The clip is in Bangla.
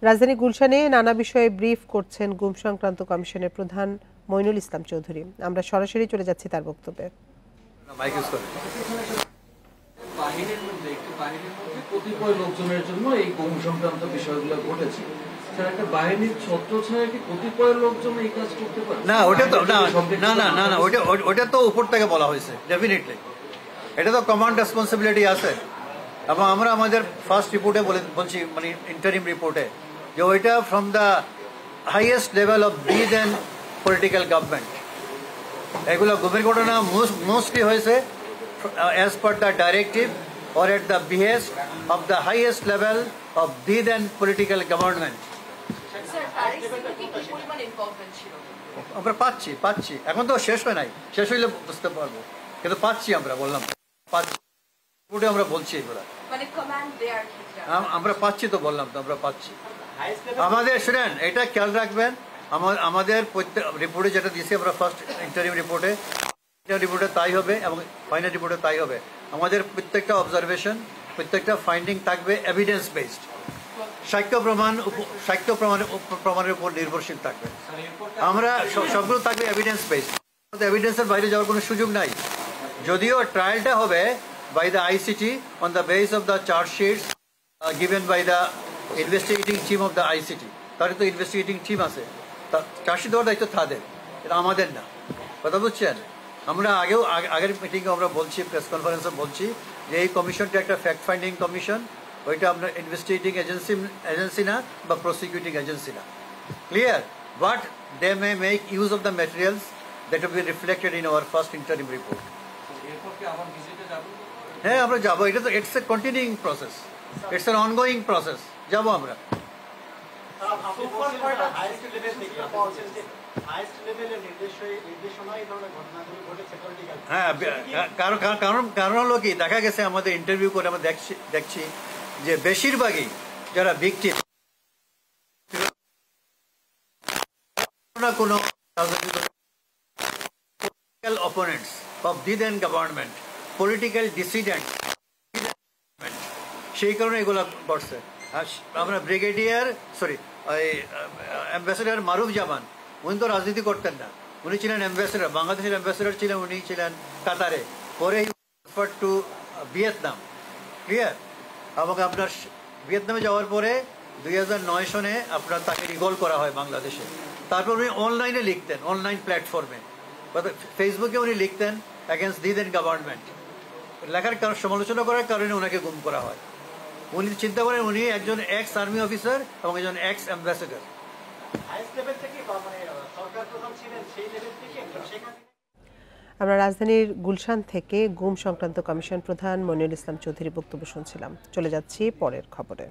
রাজধানী গুলশানে নানা বিষয়ে ব্রিফ করছেন গুম সংক্রান্ত কমিশনের প্রধান মইনুল ইসলাম চৌধুরী। আমরা সরাসরি চলে যাচ্ছি তার বক্তব্যে। বাহিনীর মধ্যে কতিপয় লোকজনের জন্য এই গুম সংক্রান্ত বিষয়গুলো ঘটেছে। একটা বাহিনীর ছত্র ছাড়া কি কতিপয় লোকজন এই কাজ করতে পারে? না, ওটা তো না, ওটা তো উপর থেকে বলা হয়েছে। ডেফিনেটলি এটা তো কমান্ড রেসপন্সিবিলিটি আছে। এবং আমরা আমাদের ফার্স্ট রিপোর্টে বলছি, মানে ইন্টারিম রিপোর্টে, যে ওইটা from the highest level of বিজ অ্যান্ড পলিটিক্যাল গভর্নমেন্ট। এগুলো গুমের ঘটনা মোস্টলি হয়েছে as per the directive or at the behest of the highest level of bid and political government. আমরা পাচ্ছি এখন তো শেষ হয় নাই, শেষ হইলে বুঝতে পারবো, কিন্তু পাচ্ছি আমরা বললাম আমরা বলছি এগুলা আমরা পাচ্ছি তো বললাম তো আমরা পাচ্ছি। আমাদের শুনেন, এটা খেয়াল রাখবেন, আমাদের প্রত্যেক রিপোর্টে যেটা দিয়েছি আমরা ফার্স্ট ইন্টারিম রিপোর্টে তাই হবে এবং ফাইনাল রিপোর্টে তাই হবে। আমাদের প্রত্যেকটা অবজারভেশন, প্রত্যেকটা ফাইন্ডিং থাকবে এভিডেন্স বেসড, সাক্ষ্য প্রমাণের উপর নির্ভরশীল থাকবে। আমরা সবগুলো থাকবে এভিডেন্স বেসড, এভিডেন্সের বাইরে যাওয়ার কোনো সুযোগ নাই। যদিও ট্রায়ালটা হবে by the ICT on the base of the chargesheets given by the investigating team of the ICT. তাদের তো ইনভেস্টিগেটিং টিম আছে, চার্জশিট দেওয়ার দায়িত্ব তাদের, এটা আমাদের না। কথা বুঝছেন? আমরা আগের মিটিংয়ে আমরা বলছি, প্রেস কনফারেন্সে বলছি যে এই কমিশনটা একটা ফ্যাক্ট ফাইন্ডিং কমিশন, ওইটা আপনার ইনভেস্টিগেটিং এজেন্সি না বা প্রসিকিউটিং এজেন্সি না। Clear? But they may make use of the materials that will be reflected in our first interim report. হ্যাঁ, আমরা যাবো। এটা তো it's a continuing process, it's an ongoing process. যাবো আমরা। হ্যাঁ, কারণ হলো কি, দেখা গেছে আমাদের ইন্টারভিউ করে আমরা দেখছি যে বেশিরভাগই যারা ভিকটিম কোনো political opponents of the then government, political dissident, সেই কারণে এগুলো ঘটছে। আমরা অ্যাম্বাসেডার মারুফ জামান, উনি তো রাজনীতি করতেন না, উনি ছিলেন অ্যাম্বাসেডার, বাংলাদেশের অ্যাম্বাসেডার ছিলেন, উনি ছিলেন কাতারে, পরে টু ভিয়েতনাম। ক্লিয়ার? এবং আপনার ভিয়েতনামে যাওয়ার পরে 2009 সনে আপনার তাকে রিকল করা হয় বাংলাদেশে। তারপর উনি অনলাইনে লিখতেন, অনলাইন প্ল্যাটফর্মে, ফেসবুকে উনি লিখতেন অ্যাগেন্স্ট দি দেন গভর্নমেন্ট। লেখার সমালোচনা করার কারণে ওনাকে গুম করা হয়। উনি চিন্তা করেন উনি একজন এক্স আর্মি অফিসার এবং একজন এক্স অ্যাম্বাসেডার। আমরা রাজধানীর গুলশান থেকে গুম সংক্রান্ত কমিশন প্রধান মইনুল ইসলাম চৌধুরীর বক্তব্য শুনছিলাম। চলে যাচ্ছি পরের খবরে।